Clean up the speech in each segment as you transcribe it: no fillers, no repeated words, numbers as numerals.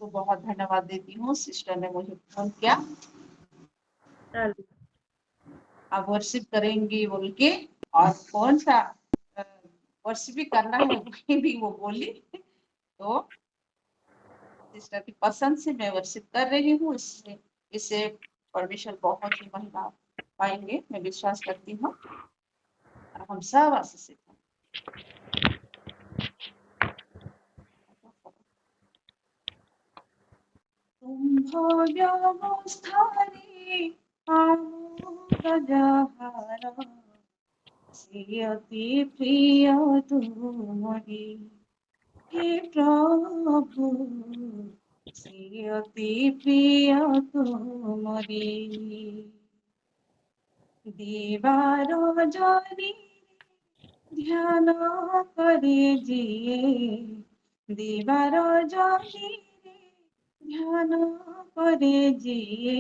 को बहुत धन्यवाद देती हूँ। सिस्टर ने मुझे फोन किया, आप वर्शिप करेंगी बोल के, और कौन सा वर्शिप भी करना है वही भी वो बोली। तो सिस्टर की पसंद से मैं वर्शिप कर रही हूँ। इससे परमेश्वर बहुत ही महिमा पाएंगे, मैं विश्वास करती हूँ, और हम सब आशीषित हैं। व्यवस्थारी आमोदहार से अति प्रिय तुमरी, हे प्रभु से अति प्रिय तुमरी। दीवार जनी ध्यान करे जिए, दीवार जनी ध्यान करे जिए,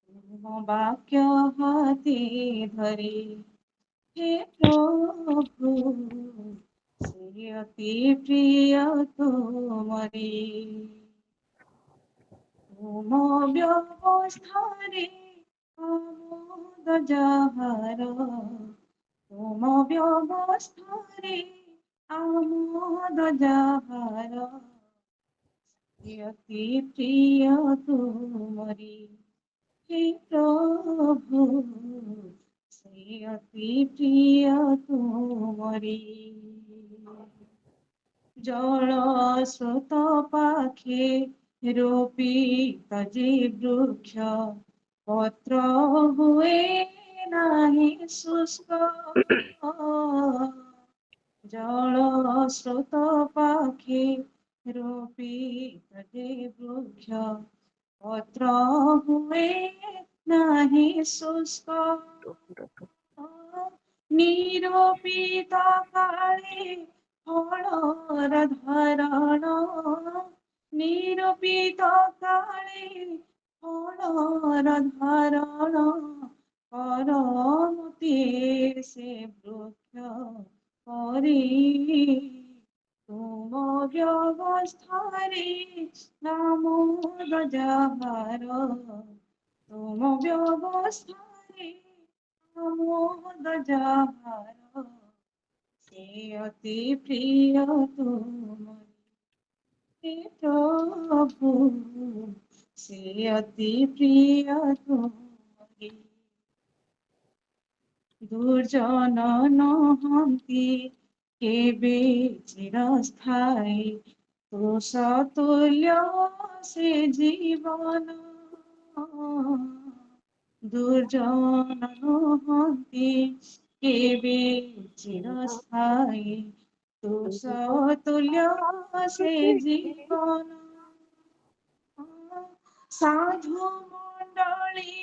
तुम वाक्य हाथे धरे, हे प्रभु से अति प्रिय तुमरी। तुम व्यवस्थारे आमोद जाहार, तुम व्यवस्थारे आमोद जाहार, अति प्रिय तुमरी, हे प्रभु से अति प्रिय तुमरी। जल स्रोत पाखे रोपित जे वृक्ष, पत्र हुए नाही शुष्क। जल स्रोत पाखे रोपित जे वृक्ष, पत्र हुए नाही शुष्क। निरोपित काले फलर धारण, निरोपित काले फलर धारण, करमुते से वृक्ष करी। तुम व्यवस्थारे आमोद जाहार, तुम व्यवस्थारे आमोद जाहार, से अति प्रिय तुमरी, हे प्रभु से अति प्रिय तुमरी। दुर्जन नहन्ति केबे चिरस्थायी, तुष तुल्य से जीवन। दुर्जन नहन्ति केबे चिरस्थायी, तुष तुल्य से जीवन। साधु मंडली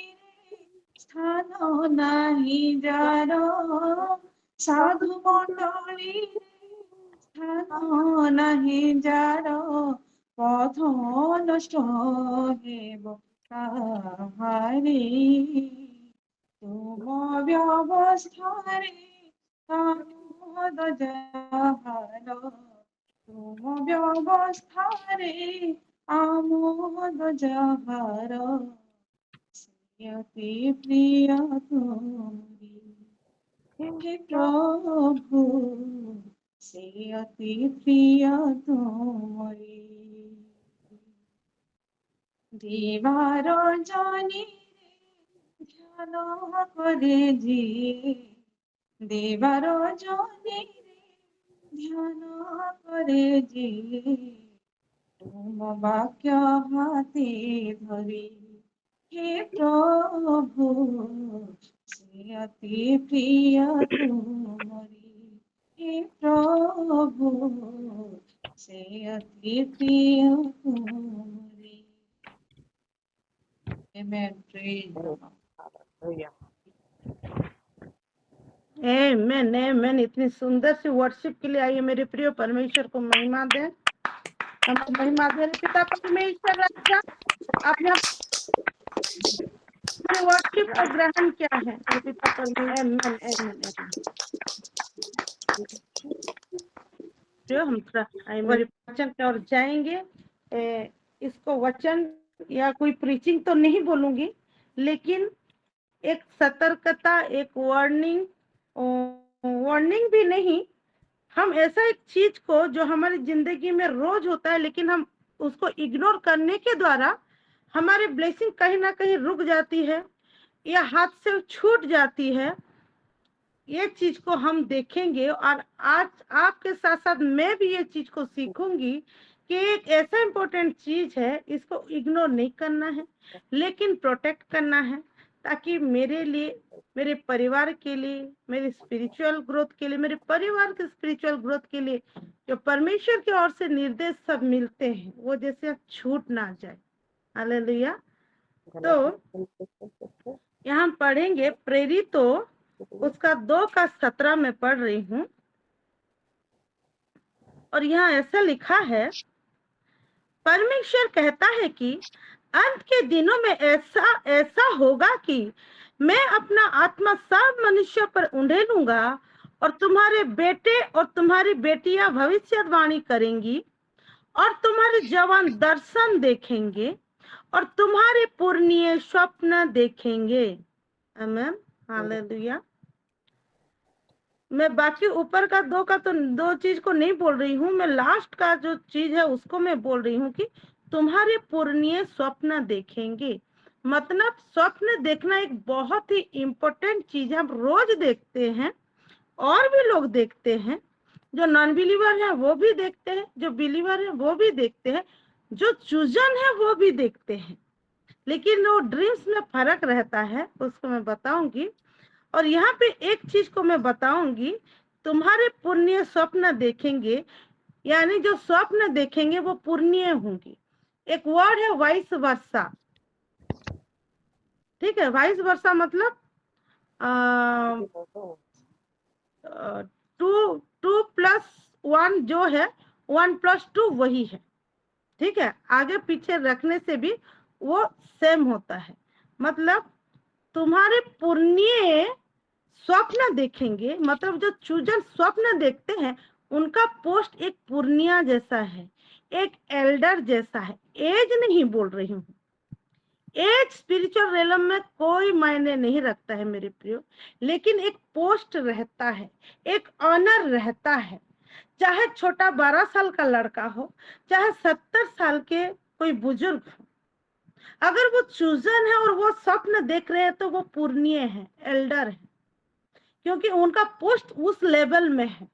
स्थान नाही जार, साधु मंडली स्थान नाही जार, पथ नष्ट हेब काहारी। तुम व्यवस्थारे आमोद जाहार, तुम व्यवस्थारे आमोद जाहार, से अति प्रिय तुमरी, हे प्रभु से अति प्रिय तुमरी। दीवार जनी ध्यान करे जिए, दीवार जनी ध्यान करे जिए, तुम वाक्य हाथे धरी, हे प्रभु से अति प्रिय तुमरी, हे प्रभु से अति प्रिय तुमरी। Amen. Praise the Lord. आमेन आमेन। इतनी सुंदर सी वर्शिप के लिए आइए मेरे प्रिय परमेश्वर को महिमा दें। हमको महिमा दे पिता परमेश्वर राजा, आपने वर्शिप को ग्रहण किया है पिता परमेश्वर। आमेन आमेन। जो हम वचन की ओर जाएंगे, इसको वचन या कोई प्रीचिंग तो नहीं बोलूंगी, लेकिन एक सतर्कता, एक वार्निंग भी नहीं, हम ऐसा एक चीज को जो हमारी जिंदगी में रोज होता है लेकिन हम उसको इग्नोर करने के द्वारा हमारी ब्लेसिंग कहीं ना कहीं रुक जाती है या हाथ से छूट जाती है, ये चीज को हम देखेंगे। और आज आपके साथ साथ मैं भी ये चीज को सीखूंगी कि एक ऐसा इम्पोर्टेंट चीज है, इसको इग्नोर नहीं करना है लेकिन प्रोटेक्ट करना है, ताकि मेरे लिए, मेरे परिवार के लिए, मेरे स्पिरिचुअल ग्रोथ के लिए, मेरे परिवार के स्पिरिचुअल ग्रोथ के लिए जो परमेश्वर की ओर से निर्देश सब मिलते हैं वो जैसे छूट ना जाए। हालेलुया। तो यहाँ पढ़ेंगे प्रेरितों उसका 2:17 में पढ़ रही हूँ, और यहाँ ऐसा लिखा है, परमेश्वर कहता है कि अंत के दिनों में ऐसा होगा कि मैं अपना आत्मा सब मनुष्य पर उंडेलूंगा और तुम्हारे बेटे और तुम्हारी बेटियां भविष्यवाणी करेंगी और तुम्हारे जवान दर्शन देखेंगे और तुम्हारे पुरनिये स्वप्न देखेंगे। आमीन, हालेलुया। मैं बाकी ऊपर का दो चीज को नहीं बोल रही हूँ, मैं लास्ट का जो चीज है उसको मैं बोल रही हूँ कि तुम्हारे पुरनिये स्वप्न देखेंगे। मतलब स्वप्न देखना एक बहुत ही इम्पोर्टेंट चीज है, हम रोज देखते हैं और भी लोग देखते हैं, जो नॉन बिलीवर है वो भी देखते हैं, जो बिलीवर है वो भी देखते हैं, जो चूजन है वो भी देखते हैं, लेकिन वो ड्रीम्स में फर्क रहता है, उसको मैं बताऊंगी। और यहाँ पे एक चीज को मैं बताऊंगी, तुम्हारे पुण्य स्वप्न देखेंगे, यानी जो स्वप्न देखेंगे वो पुण्य होंगे। एक वर्ड है वाइस वर्षा, ठीक है। वाइस वर्षा मतलब 2+1 जो है 1+2 वही है, ठीक है। आगे पीछे रखने से भी वो सेम होता है। मतलब तुम्हारे पुण्य स्वप्न देखेंगे, मतलब जो चूजन स्वप्न देखते हैं उनका पोस्ट एक पुर्निया जैसा है, एक एल्डर जैसा है। एज नहीं बोल रही हूँ, एज स्पिरिचुअल रेलम में कोई मायने नहीं रखता है मेरे प्रियो, लेकिन एक पोस्ट रहता है, एक ऑनर रहता है। चाहे छोटा 12 साल का लड़का हो, चाहे 70 साल के कोई बुजुर्ग हो, अगर वो चूजन है और वो स्वप्न देख रहे हैं तो वो पुर्निय है, एल्डर है, क्योंकि उनका पोस्ट उस लेवल में है।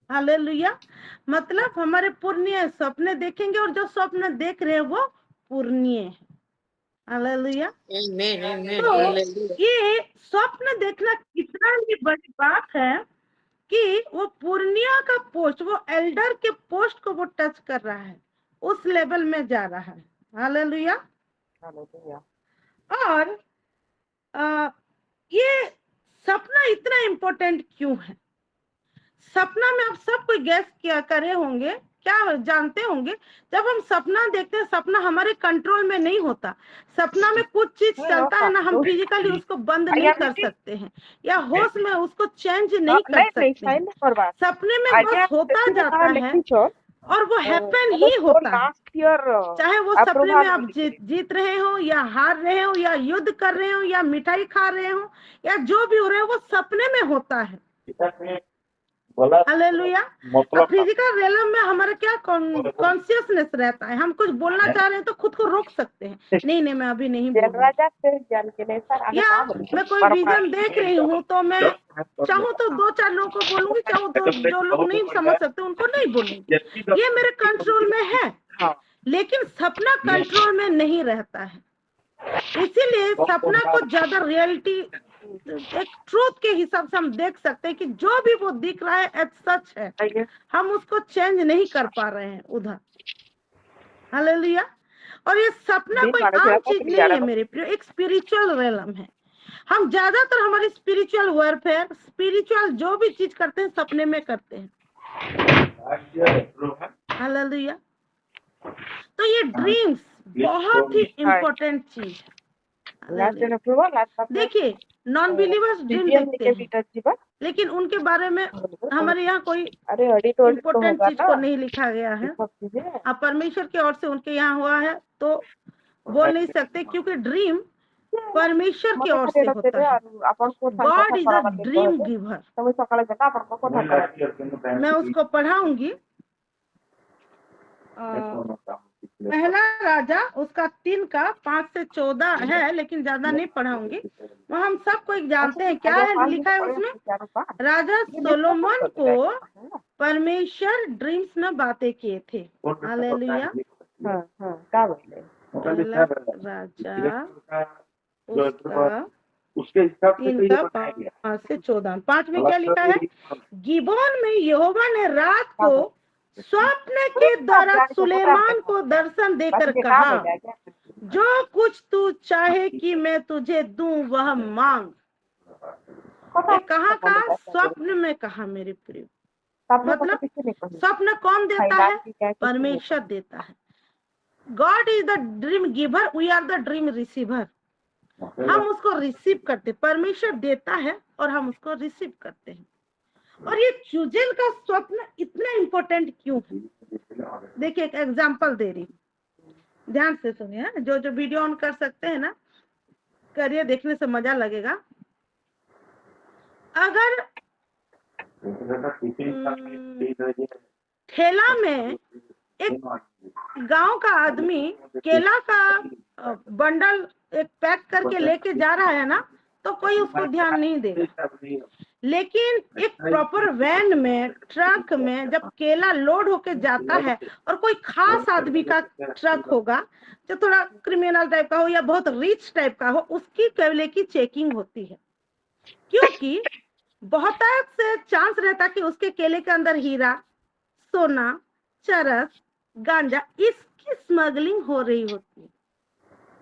हालेलुया। मतलब हमारे पुण्य सपने देखेंगे और जो स्वप्न देख रहे हैं वो पुण्य है। हालेलुया। तो ये स्वप्न देखना कितना ही बड़ी बात है कि वो पुण्य का पोस्ट, वो एल्डर के पोस्ट को वो टच कर रहा है, उस लेवल में जा रहा है। हालेलुया। और ये सपना इतना इम्पोर्टेंट क्यों है? सपना में आप सब कोई गैस किया करे होंगे, क्या जानते होंगे, जब हम सपना देखते हैं सपना हमारे कंट्रोल में नहीं होता। सपना में कुछ चीज चलता है ना, हम फिजिकली उसको बंद नहीं कर सकते हैं या होश में उसको चेंज नहीं कर सकते हैं। सपने में बस होता जाता है और वो हैपन ही होता है, चाहे वो सपने में आप जीत रहे हो या हार रहे हो या युद्ध कर रहे हो या मिठाई खा रहे हो या जो भी हो रहे हो, वो सपने में होता है। हालेलुया। फिजिकल रियलम में हमारा क्या कॉन्शियसनेस रहता है, हम कुछ बोलना चाह रहे हैं तो खुद को रोक सकते हैं, नहीं मैं अभी नहीं बोलूंगी। या मैं कोई विजन देख रही हूँ तो मैं चाहूँ तो 2-4 लोगों को बोलूंगी, चाहूँ तो जो लोग नहीं समझ सकते उनको नहीं बोलूंगी। ये मेरे कंट्रोल में है, लेकिन सपना कंट्रोल में नहीं रहता है। इसीलिए सपना को ज्यादा रियलिटी, एक ट्रूथ के हिसाब से हम देख सकते हैं कि जो भी वो दिख रहा है एज सच है, हम उसको चेंज नहीं कर पा रहे हैं उधर। हालेलुया। और ये सपना कोई आम चीज नहीं है मेरे प्रिय, एक स्पिरिचुअल रेलम है। हम ज्यादातर हमारी स्पिरिचुअल वारफेयर, स्पिरिचुअल जो भी चीज करते हैं सपने में करते हैं। हालेलुया। तो ये ड्रीम्स बहुत ही इम्पोर्टेंट चीज है। देखिए नॉन बिलीवर्स ड्रीम देखते हैं, लेकिन उनके बारे में हमारे यहाँ कोई अरे ऑडिट तो इम्पोर्टेंट होगा चीज ना, को नहीं लिखा गया है। सब चीजें। अब परमेश्वर की ओर से उनके यहाँ हुआ है तो बोल नहीं सकते, क्योंकि ड्रीम परमेश्वर की ओर से होता है। God is a dream giver. मैं उसको पढ़ाऊंगी। पहला राजा उसका 3 का 5 से 14 है, लेकिन ज्यादा नहीं पढ़ाऊंगी। वो हम सबको जानते हैं। क्या है लिखा है उसमें? राजा सोलोमन को परमेश्वर ड्रीम्स में बातें किए थे। हालेलुया। पहला राजा उसका उसके हिसाब से 3 तो ये का बनाया गया। 5 से 14। 5 में क्या लिखा है? गिबोन में यहोवा ने रात को स्वप्न के द्वारा सुलेमान को दर्शन देकर कहा, जो कुछ तू चाहे कि मैं तुझे दूं वह मांग। ये कहाँ कहा? स्वप्न में कहा मेरे प्रिय। मतलब स्वप्न कौन देता है? परमेश्वर देता है। God is the dream giver, we are the dream receiver. हम उसको रिसीव करते, परमेश्वर देता है और हम उसको रिसीव करते हैं। और ये चूजेल का स्वप्न इतना इम्पोर्टेंट क्यों है? देखिए एक एग्जांपल दे रही हूँ, ध्यान से सुनिए। जो जो वीडियो ऑन कर सकते हैं ना, करिए, देखने से मजा लगेगा। अगर ठेला में एक गांव का आदमी केला का बंडल एक पैक करके लेके जा रहा है ना, तो कोई उसको ध्यान नहीं देगा। लेकिन एक प्रॉपर वैन में, ट्रक में जब केला लोड होके जाता है और कोई खास आदमी का ट्रक होगा जो थोड़ा क्रिमिनल टाइप का हो या बहुत रिच टाइप का हो, उसकी केले की चेकिंग होती है। क्योंकि बहुत से चांस रहता कि उसके केले के अंदर हीरा, सोना, चरस, गांजा, इसकी स्मगलिंग हो रही होती है।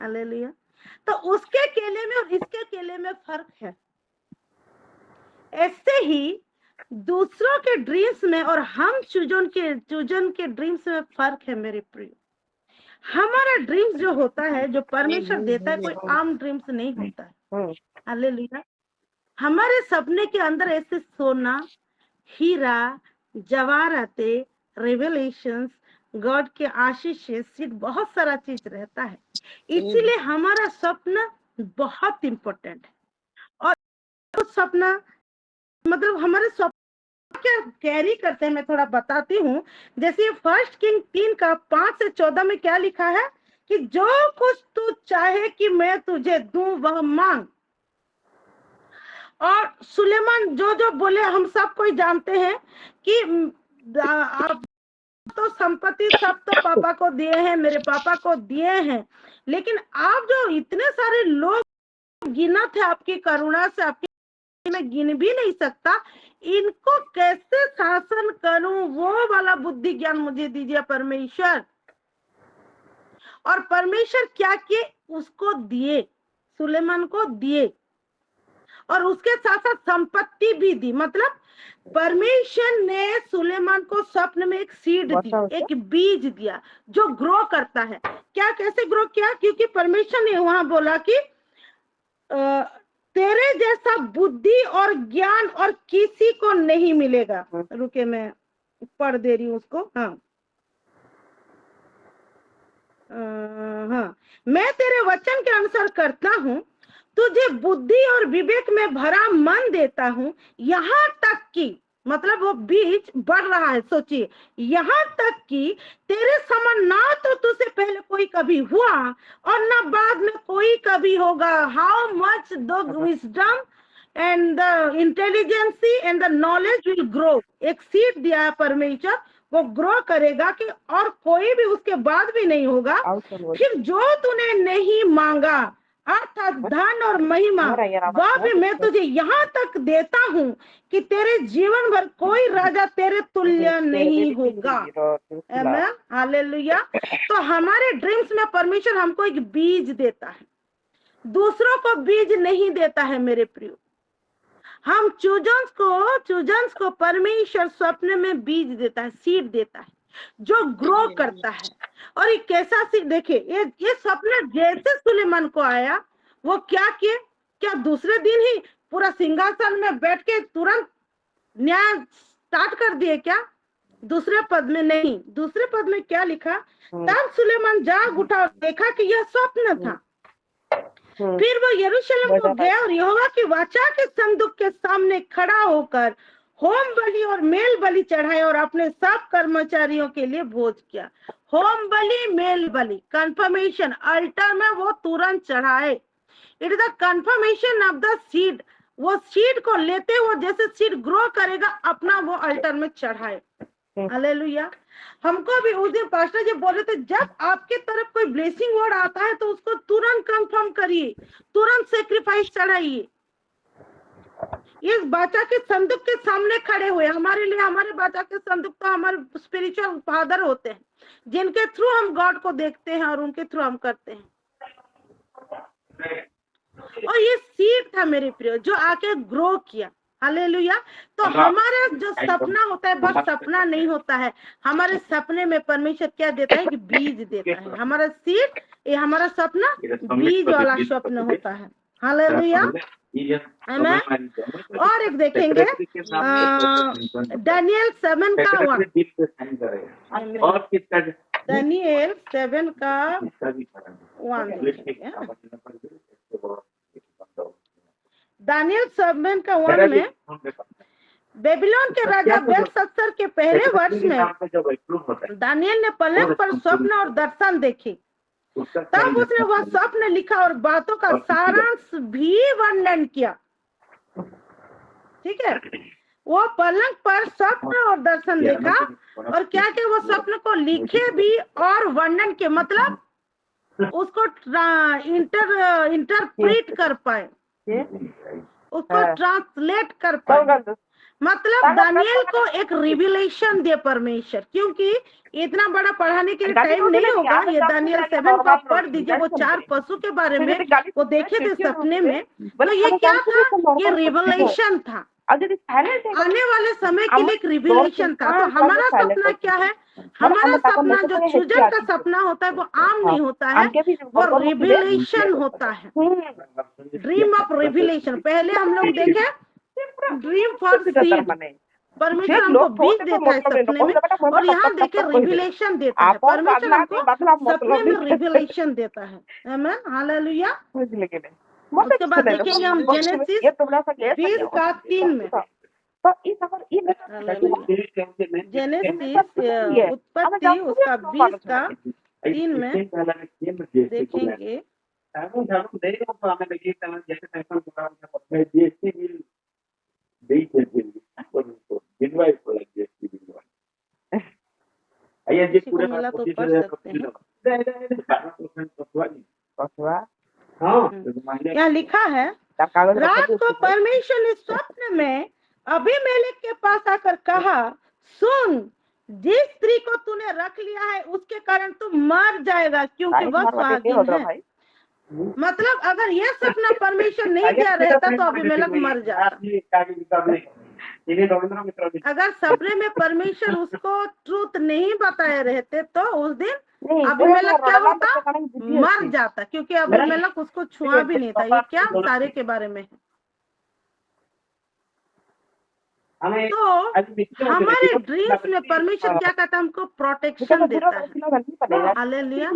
हालेलुया। तो उसके केले में और इसके केले में फर्क है। ऐसे ही दूसरों के ड्रीम्स में और हम चूजन के ड्रीम्स में फर्क है मेरे प्रिय। हमारा ड्रीम्स जो होता है, जो परमेश्वर देता है, कोई आम ड्रीम्स नहीं होता है। हालेलुया। हमारे सपने के अंदर ऐसे सोना, हीरा, जवाहरातें, रेवलेशंस, गॉड के आशीष, सीड, बहुत सारा चीज रहता है। इसीलिए हमारा सपना बहुत इम्पोर्टेंट है। और तो सपना मतलब हमारे सपना क्या कैरी करते हैं, मैं थोड़ा बताती हूँ। जैसे 1 किंग 3 का 5 से 14 में क्या लिखा है कि जो कुछ तू चाहे कि मैं तुझे दूं वह मांग। और सुलेमान जो जो बोले हम सब कोई जानते हैं कि आप तो संपत्ति सब तो पापा को दिए हैं, मेरे पापा को दिए हैं, लेकिन आप जो इतने सारे लोग गिनत है आपकी करुणा से, आपकी मैं गिन भी नहीं सकता, इनको कैसे शासन करूं, वो वाला बुद्धि ज्ञान मुझे दीजिए परमेश्वर। और परमेश्वर क्या किए? उसको दिए, सुलेमान को दिए, और उसके साथ साथ संपत्ति भी दी। मतलब परमेश्वर ने सुलेमान को स्वप्न में एक सीड दी, एक बीज दिया जो ग्रो करता है। क्या, कैसे ग्रो किया? क्योंकि परमेश्वर ने वहां बोला कि तेरे जैसा बुद्धि और ज्ञान और किसी को नहीं मिलेगा। रुके मैं पढ़ दे रही हूँ उसको। हाँ, मैं तेरे वचन के अनुसार करता हूँ, तुझे बुद्धि और विवेक में भरा मन देता हूँ, यहाँ तक कि, मतलब वो बीज बढ़ रहा है, सोचिए, यहाँ तक कि तेरे समान ना तो तुझसे पहले कोई कभी हुआ और ना बाद में कोई कभी होगा। How much the wisdom and the intelligency and the knowledge will grow. एक सीड दिया है परमेश्वर, वो ग्रो करेगा कि और कोई भी उसके बाद भी नहीं होगा। फिर जो तूने नहीं मांगा अर्थात धन और महिमा, वह भी मैं तुझे यहाँ तक देता हूँ कि तेरे जीवन भर कोई राजा तेरे तुल्य नहीं होगा। आमीन, हालेलुया। तो हमारे ड्रीम्स में परमेश्वर हमको एक बीज देता है, दूसरों को बीज नहीं देता है मेरे प्रियो। हम चूजन्स को परमेश्वर स्वप्न में बीज देता है, सीड देता है जो ग्रो करता है। और ये कैसा सीड, देखिए ये सपना जैसे सुलेमान को आया, वो क्या किए? क्या दूसरे दिन ही पूरा सिंहासन में बैठ के तुरंत न्याय स्टार्ट कर दिए क्या? दूसरे पद में नहीं, दूसरे पद में क्या लिखा? तब सुलेमान जाग उठा और देखा कि यह स्वप्न था। फिर वो यरूशलेम को गया और यहोवा की वाचा के संदूक के सामने खड़ा होकर होम बलि और मेल बलि चढ़ाए और अपने सब कर्मचारियों के लिए भोज किया। होम बलि, मेल बलि, कंफर्मेशन, अल्टर में वो तुरंत चढ़ाए। It is the confirmation of the seed. वो सीड को लेते हुए जैसे सीड ग्रो करेगा अपना वो अल्टर में चढ़ाए। हालेलुया। हमको भी उस दिन पास्टर जी बोल रहे थे, जब आपके तरफ कोई ब्लेसिंग वर्ड आता है तो उसको तुरंत कंफर्म करिए, तुरंत सेक्रीफाइस चढ़ाइए। इस बाचा के संदूक के सामने खड़े हुए हमारे लिए, हमारे बाचा के संदूक तो हमारे स्पिरिचुअल फादर होते हैं, जिनके थ्रू हम गॉड को देखते हैं और उनके थ्रू हम करते हैं। और ये सीड था मेरे प्रिय जो आके ग्रो किया। हालेलुया। तो हमारा जो सपना होता है बस सपना नहीं होता है, हमारे सपने में परमेश्वर क्या देता है कि बीज देता है। हमारा सीड, ये हमारा सपना बीज वाला स्वप्न होता है। हालेलुया, आमीन। और एक देखेंगे दानियल 7 का 1, दानियल 7 का 1 देखेंगे। दानियल 7 का 1 में बेबीलोन के राजा बेलशस्सर के पहले वर्ष में दानियल ने पलंग पर स्वप्न और दर्शन देखे। तब उसने वह स्वप्न लिखा और बातों का सारांश भी वर्णन किया। ठीक है, वो पलंग पर स्वप्न और दर्शन देखा और क्या क्या वो स्वप्न को लिखे भी और वर्णन के, मतलब उसको इंटरप्रेट कर पाए, उसको ट्रांसलेट कर पाए। मतलब दानियल को एक रिविलेशन दे परमेश्वर, क्योंकि इतना बड़ा पढ़ाने के लिए टाइम नहीं होगा। ये दानियल 7 का पढ़ दीजिए। वो 4 पशु के बारे में वो देखे थे सपने में, तो ये क्या था? ये रिविलेशन था, आने वाले समय के लिए एक रिविलेशन था। तो हमारा सपना क्या है? हमारा सपना जो सृजन का सपना होता है वो आम नहीं होता है, वो रिविलेशन होता है, ड्रीम ऑफ रिविलेशन। पहले हम लोग देखे ड्रीम फॉर सीड, परमेश्वर हमको बीज देता है सपने में, और यहाँ देखे रिविलेशन देता है, परमेश्वर हमको सपने में रिविलेशन देता है। आमीन, हालेलुया। उसके बाद देखेंगे हम जेनेसिस 20 का 3 में, जेनेसिस उत्पत्ति उसका 20 का 3 में देखेंगे। मिला तो पढ़ सकते हैं। यहाँ लिखा है, रात को परमेश्वर ने स्वप्न में अबीमेलेक के पास आकर कहा, सुन, जिस स्त्री को तूने रख लिया है उसके कारण तू मर जाएगा, क्योंकि वह स्वाधीन है। मतलब अगर यह सपना परमेश्वर नहीं दिया रहता तो अबीमेलेक मर जाता। अगर सपने में परमेश्वर उसको ट्रूथ नहीं बताए रहते तो उस दिन अबीमेलेक क्या होता? मर जाता, क्योंकि अबीमेलेक उसको छुआ भी नहीं था। ये क्या सारे के बारे में है। तो हमारे ड्रीम्स में परमेश्वर क्या कहता है? हमको प्रोटेक्शन देता है। Hallelujah.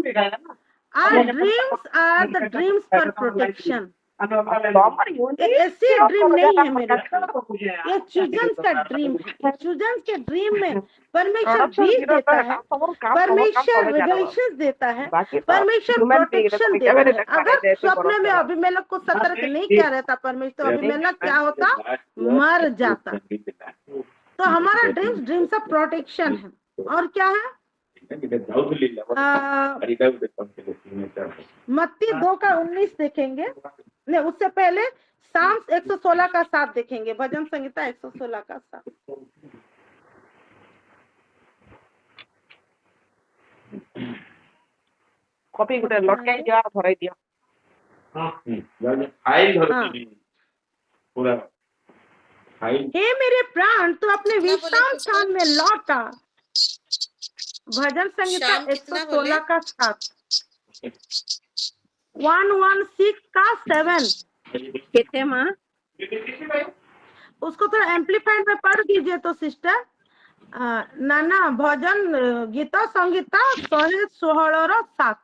Our dreams are the dreams for protection. ऐसी ड्रीम नहीं है मेरे, ये चिल्ड्रंस का ड्रीम है। चिल्ड्रंस के ड्रीम में परमेश्वर बीज देता है, परमेश्वर रिवलेशन देता है, परमेश्वर प्रोटेक्शन देता है। अगर स्वप्न में अबीमेलेक को सतर्क नहीं किया रहता परमेश्वर, तो अबीमेलेक क्या होता? मर जाता। तो हमारा ड्रीम्स ऑफ प्रोटेक्शन है। और क्या है? मत्ती 2 का 19 देखेंगे, नहीं उससे पहले साम्स 116 का 7 देखेंगे, भजन संहिता 116 का 7। कॉपी गुटे लटकाई दिया धराई दिया। फाइल धरती पूरा फाइल। हे मेरे प्राण, तू अपने विश्राम स्थान में लौटा। भजन संहिता 116 का 7, 116 का 7। कितने माँ? उसको थोड़ा एम्पलीफाइड में पढ़ दीजिए तो सिस्टर। नाना भजन गीता संगीता 116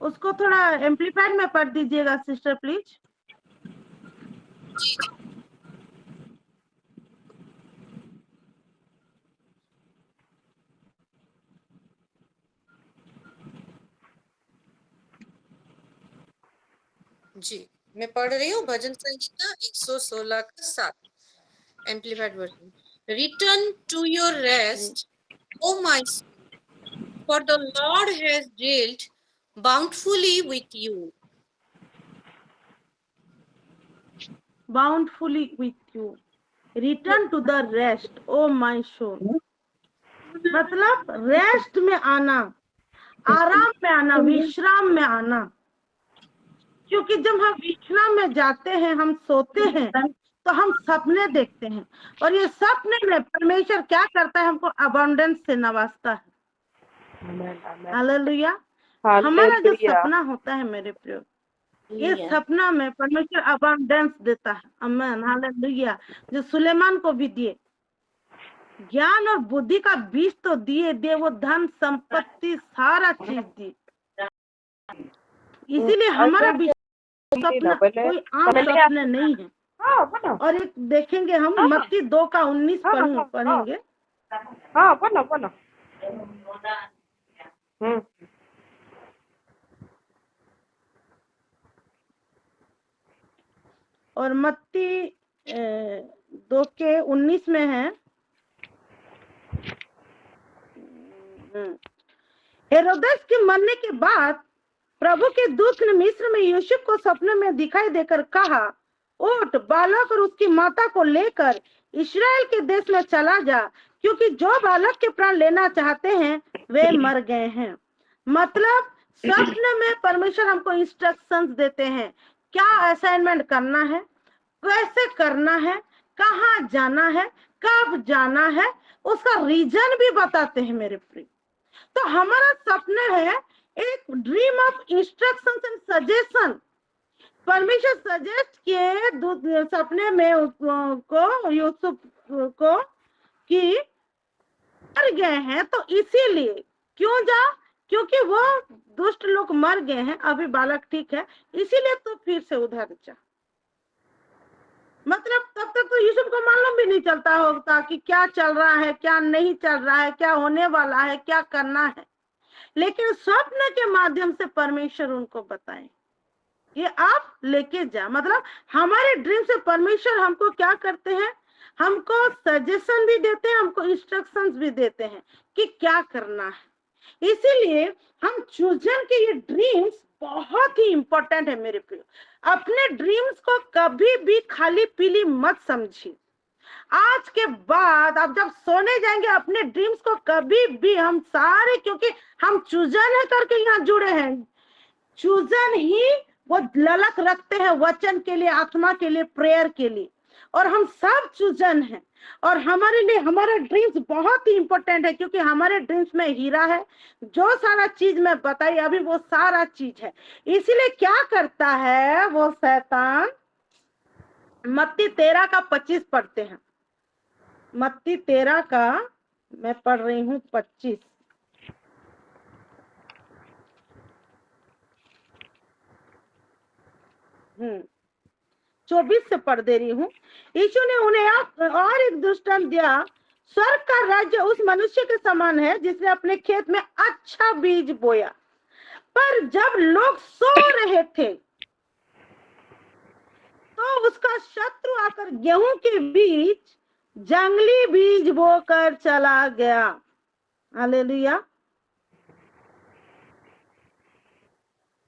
उसको थोड़ा एम्पलीफाइड में पढ़ दीजिएगा सिस्टर प्लीज। जी मैं पढ़ रही हूँ भजन संगीता 116 का 7 amplified version. Return to your rest O my soul, for the Lord has dealt bountifully with you. Bountifully with you, return to the rest O my soul. मतलब रेस्ट में आना, आराम में आना, विश्राम में आना। क्योंकि जब हम विश्राम में जाते हैं, हम सोते हैं तो हम सपने देखते हैं, और ये सपने में परमेश्वर क्या करता है, हमको अबंडेंस से नवाजता है। हालेलुया। हमारा जो सपना होता है मेरे प्रियो, ये सपना में परमेश्वर अबंडेंस देता है। आमीन हालेलुया। जो सुलेमान को भी दिए, ज्ञान और बुद्धि का बीज तो दिए, वो धन संपत्ति सारा चीज दी। इसीलिए हमारा सपना कोई आम सपने नहीं है। और एक देखेंगे हम मत्ती 2:19 पढ़ेंगे। बोलो। और मत्ती 2:19 में है, हेरोदेस के मरने के बाद प्रभु के दूत ने मिस्र में यूसुफ को सपने में दिखाई देकर कहा, उठ, बालक और उसकी माता को लेकर इस्राएल के देश में चला जा, क्योंकि जो बालक के प्राण लेना चाहते हैं वे मर गए हैं। मतलब सपने में परमेश्वर हमको इंस्ट्रक्शंस देते हैं, क्या असाइनमेंट करना है, कैसे करना है, कहाँ जाना है, कब जाना है, उसका रीजन भी बताते हैं मेरे प्रिय। तो हमारा सपना है एक dream of instructions and suggestion. परमेश्वर सजेस्ट किए सपने में को यूसुफ को कि मर गए हैं, तो इसीलिए क्यों जा, क्योंकि वो दुष्ट लोग मर गए हैं, अभी बालक ठीक है, इसीलिए तो फिर से उधर जा। मतलब तब तक तो यूसुफ को मालूम भी नहीं चलता होता कि क्या चल रहा है, क्या नहीं चल रहा है, क्या होने वाला है, क्या करना है। लेकिन स्वप्न के माध्यम से परमेश्वर उनको बताए, ये आप लेके जा। मतलब हमारे ड्रीम से परमेश्वर हमको क्या करते हैं, हमको सजेशन भी देते हैं, हमको इंस्ट्रक्शंस भी देते हैं कि क्या करना है। इसीलिए हम चूजन के ये ड्रीम्स बहुत ही इंपॉर्टेंट है मेरे प्रियो। अपने ड्रीम्स को कभी भी खाली पीली मत समझिए। आज के बाद आप जब सोने जाएंगे, अपने ड्रीम्स को कभी भी हम सारे, क्योंकि हम चूजन है करके यहाँ जुड़े हैं, चूजन ही वो ललक रखते हैं वचन के लिए, आत्मा के लिए, प्रेयर के लिए, और हम सब चूजन हैं। और हमारे लिए हमारा ड्रीम्स बहुत ही इंपॉर्टेंट है, क्योंकि हमारे ड्रीम्स में हीरा है। जो सारा चीज मैं बताई अभी, वो सारा चीज है। इसीलिए क्या करता है वो शैतान, मत्ती 13:25 पढ़ते हैं। मत्ती 13 का मैं पढ़ रही हूँ 25। 24 से पढ़ दे रही हूँ। यीशु ने उन्हें और एक दृष्टांत दिया, स्वर्ग का राज्य उस मनुष्य के समान है जिसने अपने खेत में अच्छा बीज बोया, पर जब लोग सो रहे थे तो उसका शत्रु आकर गेहूं के बीच जंगली बीज बोकर चला गया। हालेलुया।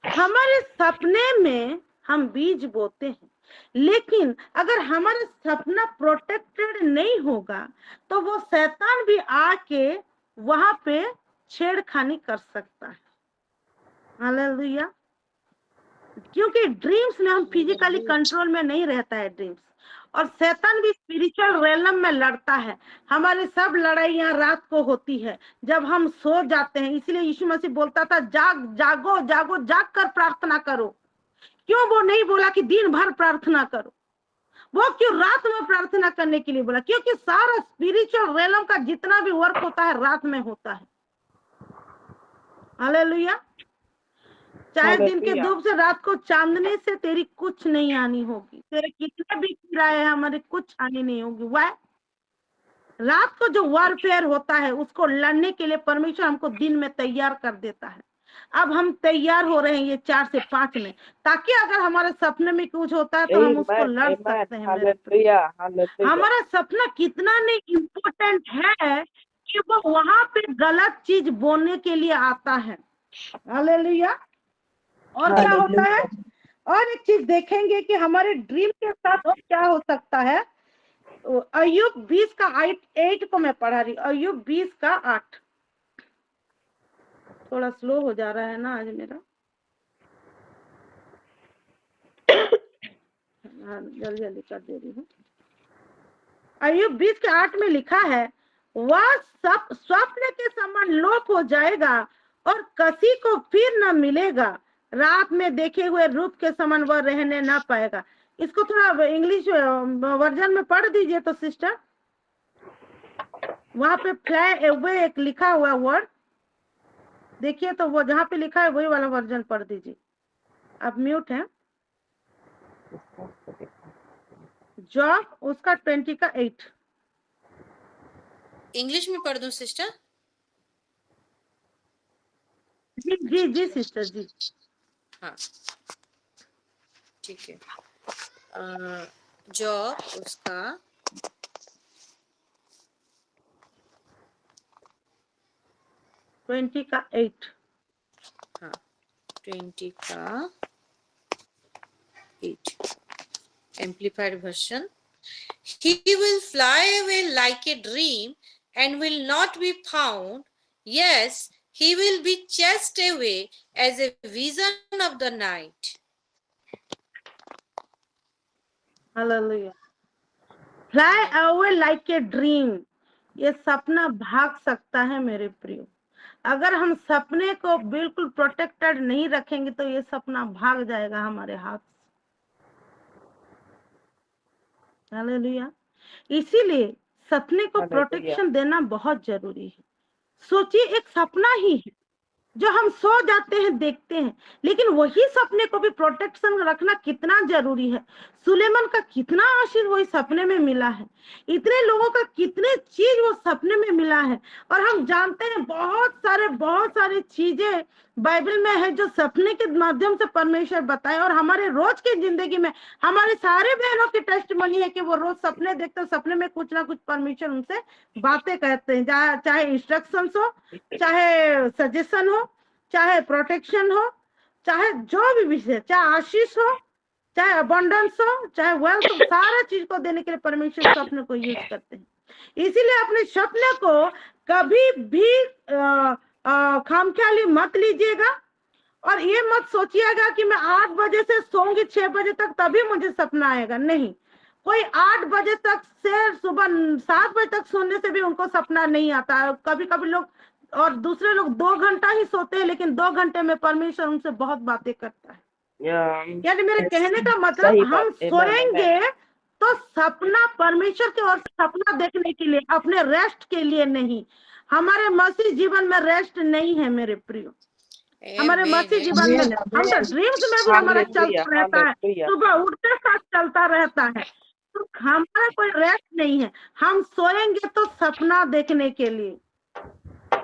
हमारे सपने में हम बीज बोते हैं, लेकिन अगर हमारा सपना प्रोटेक्टेड नहीं होगा तो वो शैतान भी आके वहां पे छेड़खानी कर सकता है। हालेलुया। क्योंकि ड्रीम्स में हम फिजिकली कंट्रोल में नहीं रहता है ड्रीम्स, और शैतान भी स्पिरिचुअल रेलम में लड़ता है। हमारी सब लड़ाइयां रात को होती है जब हम सो जाते हैं। इसलिए यीशु मसीह बोलता था, जागो जागो जाग कर प्रार्थना करो, क्यों वो नहीं बोला कि दिन भर प्रार्थना करो? वो क्यों रात में प्रार्थना करने के लिए बोला? क्योंकि सारा स्पिरिचुअल रेलम का जितना भी वर्क होता है रात में होता है। हालेलुया। चाहे दिन के हालेलुया। धूप से रात को चांदने से तेरी कुछ नहीं हानि होगी। तेरे कितने भी किराए हैं हमारे कुछ हानि नहीं होगी। वह रात को जो वॉरफेयर होता है उसको लड़ने के लिए परमेश्वर हमको दिन में तैयार कर देता है। अब हम तैयार हो रहे हैं ये 4 से 5 में, ताकि अगर हमारे सपने में कुछ होता है तो हम उसको Amen. लड़ Amen. सकते हैं। मेरे प्रिय, Hallelujah. Hallelujah. हमारा सपना कितना नहीं इम्पोर्टेंट है कि वो वहां पे गलत चीज बोलने के लिए आता है। हालेलुया। और क्या होता है? और एक चीज देखेंगे कि हमारे ड्रीम के साथ और क्या हो सकता है। अय्यूब 20 का 8 को मैं पढ़ा रही। अय्यूब 20 का 8। थोड़ा स्लो हो जा रहा है ना आज मेरा। जल्दी जल्दी कर दे रही हूँ। अय्यूब 20 के 8 में लिखा है, वह सब स्वप्न के समान लोप हो जाएगा और किसी को फिर न मिलेगा। रात में देखे हुए रूप के समान वह रहने ना पाएगा। इसको थोड़ा इंग्लिश वर्जन में पढ़ दीजिए तो सिस्टर। वहां पे फ्लाई अवे एक लिखा हुआ वर्ड देखिए, तो वो जहाँ पे लिखा है वही वाला वर्जन पढ़ दीजिए। आप म्यूट हैं। जॉब उसका 20 का 8। इंग्लिश में पढ़ दूं सिस्टर? जी जी जी सिस्टर जी। हाँ ठीक है। जॉब उसका 20 का 8। हाँ 20 का 8 amplified version. He will fly away like a dream and will not be found. Yes, he will be chased away as a vision of the night. Hallelujah. Fly away like a dream. ये सपना भाग सकता है मेरे प्रियो। अगर हम सपने को बिल्कुल प्रोटेक्टेड नहीं रखेंगे तो ये सपना भाग जाएगा हमारे हाथ से। हालेलुया। इसीलिए सपने को हालेलुया। प्रोटेक्शन देना बहुत जरूरी है। सोचिए, एक सपना ही है जो हम सो जाते हैं देखते हैं, लेकिन वही सपने को भी प्रोटेक्शन रखना कितना जरूरी है। सुलेमान का कितना आशीष वही सपने में मिला है। इतने लोगों का कितने चीज वो सपने में मिला है। और हम जानते हैं बहुत सारी चीजें बाइबल में है जो सपने के माध्यम से परमेश्वर बताए। और हमारे रोज की जिंदगी में हमारे सारे बहनों की टेस्टिमनी है कि वो रोज सपने देखते हैं, सपने में कुछ ना कुछ परमेश्वर उनसे बातें कहते हैं। चाहे इंस्ट्रक्शन हो, चाहे सजेशन हो, चाहे प्रोटेक्शन हो, चाहे जो भी विषय, चाहे आशीष हो, चाहे अबंडेंस हो, चाहे वेल्थ हो, सारा चीज को देने के लिए परमेश्वर सपने को यूज करते हैं। इसीलिए अपने सपने को कभी भी खामख्याली मत लीजिएगा। और ये मत सोचिएगा कि मैं 8 बजे से सोऊंगी 6 बजे तक तभी मुझे सपना आएगा। नहीं, कोई 8 बजे तक से सुबह 7 बजे तक सोने से भी उनको सपना नहीं आता है। कभी कभी लोग और दूसरे लोग 2 घंटा ही सोते हैं, लेकिन 2 घंटे में परमेश्वर उनसे बहुत बातें करता है। यानी मेरे कहने का मतलब, हम सोएंगे तो सपना परमेश्वर के और सपना देखने के लिए, अपने रेस्ट के लिए नहीं। हमारे मसीह जीवन में रेस्ट नहीं है मेरे प्रियो। हमारे मसीह जीवन में हम तो ड्रीम्स में भी हमारा चलता रहता है, सुबह उठते साथ चलता रहता है, तो हमारा कोई रेस्ट नहीं है। हम सोएंगे तो सपना देखने के लिए।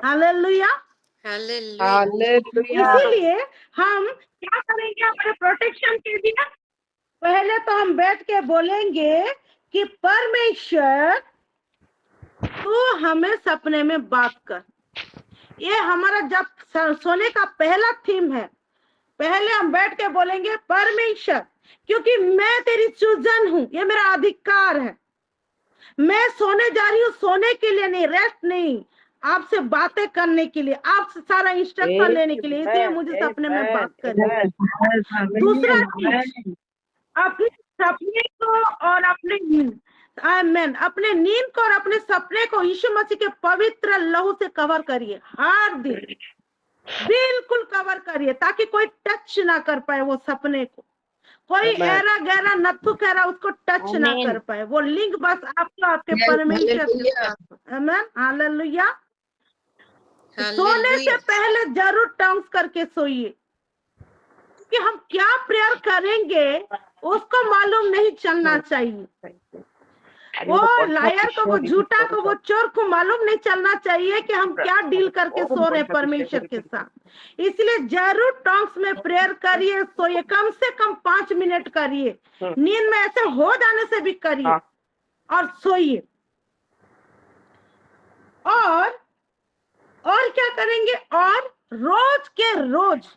हालेलुया। इसीलिए हम क्या करेंगे अपने प्रोटेक्शन के लिए? पहले तो हम बैठ के बोलेंगे कि परमेश्वर तू हमें सपने में बात कर। ये हमारा जब सोने का पहला थीम है। पहले हम बैठ के बोलेंगे परमेश्वर, क्योंकि मैं तेरी चूजन हूं, ये मेरा अधिकार है। मैं सोने जा रही हूँ सोने के लिए नहीं, रेस्ट नहीं, आपसे बातें करने के लिए, आपसे सारा इंस्ट्रक्शन लेने के लिए। इसलिए मुझे सपने में बात करनी। दूसरा चीज, अपने सपने को और अपने नींद को और अपने सपने को यीशु मसीह के पवित्र लहू से कवर करिए। हर दिन बिल्कुल कवर करिए, ताकि कोई टच ना कर पाए वो सपने को। कोई Amen. ऐरा गहरा नत्थु खैरा उसको टच ना Amen. कर पाए। वो लिंक बस आपको आपके Yes, परमेश्वर के hallelujah. साथ। आमेन, हालेलुया। सोने से Hallelujah. पहले जरूर टर्म्स करके सोइए, कि हम क्या प्रेयर करेंगे उसको मालूम नहीं चलना चाहिए। वो लायर को, वो झूठा को, वो चोर को मालूम नहीं चलना चाहिए कि हम क्या डील करके सो रहे परमेश्वर के साथ। इसलिए जरूर टॉन्ग्स में प्रेयर करिए, सोइए, कम से कम 5 मिनट करिए, नींद में ऐसे हो जाने से भी करिए और सोइए। और क्या करेंगे, और रोज के रोज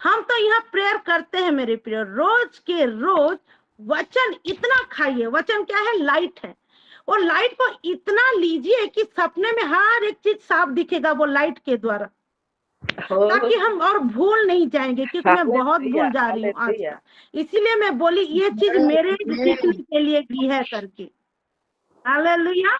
हम तो यहाँ प्रेयर करते हैं मेरे प्रिय, रोज के रोज वचन इतना खाइए। वचन क्या है, लाइट है। वो लाइट को इतना लीजिए कि सपने में हर एक चीज साफ दिखेगा वो लाइट के द्वारा, ताकि हम और भूल नहीं जाएंगे, क्योंकि मैं बहुत भूल जा रही हूँ आजकल। इसीलिए मैं बोली ये चीज मेरे सीखने के लिए भी है करके। हालेलुया।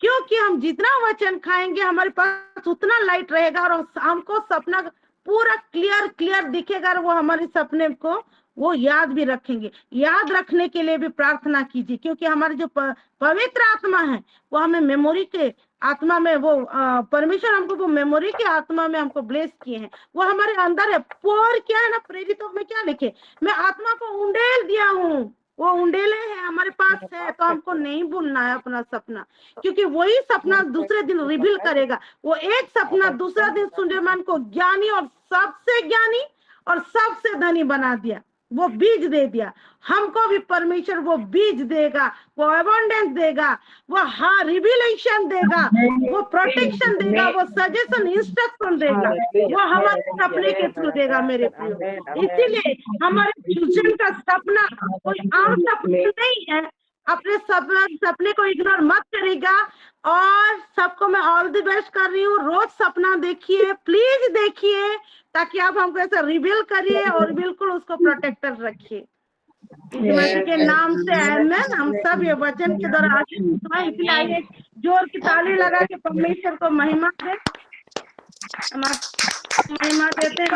क्योंकि हम जितना वचन खाएंगे हमारे पास उतना लाइट रहेगा और हमको सपना पूरा क्लियर दिखेगा, और वो हमारे सपने को वो याद भी रखेंगे। याद रखने के लिए भी प्रार्थना कीजिए, क्योंकि हमारे जो पवित्र आत्मा है वो हमें मेमोरी के आत्मा में, वो परमेश्वर हमको वो मेमोरी के आत्मा में हमको ब्लेस किए हैं, वो हमारे अंदर है। पोर क्या है ना, प्रेरितों में क्या लिखे, मैं आत्मा को उंडेल दिया हूँ, वो उंडेले हैं हमारे पास है। तो हमको नहीं भूलना है अपना सपना, क्योंकि वही सपना दूसरे दिन रिवील करेगा। वो एक सपना दूसरा दिन सुलेमान को ज्ञानी और सबसे धनी बना दिया, वो बीज दे दिया। हमको भी परमेश्वर वो बीज देगा, वो एबंडेंस देगा, वो रिविलेशन देगा, वो प्रोटेक्शन देगा, वो सजेशन इंस्ट्रक्शन देगा, वो हमारे सपने के थ्रू देगा मेरे प्रियो। इसीलिए हमारे फ्यूचर का सपना कोई आम सपना नहीं है। अपने सपने को इग्नोर मत करेगा। और सबको मैं ऑल द बेस्ट कर रही हूँ। रोज सपना देखिए, प्लीज देखिए, ताकि आप हमको ऐसा रिवील करिए और बिल्कुल उसको प्रोटेक्टर रखिए। के नाम से आमेन। हम सब ये वचन के द्वारा आशीष, इसलिए आइए जोर की ताली लगा के परमेश्वर को महिमा दे, महिमा देते हैं।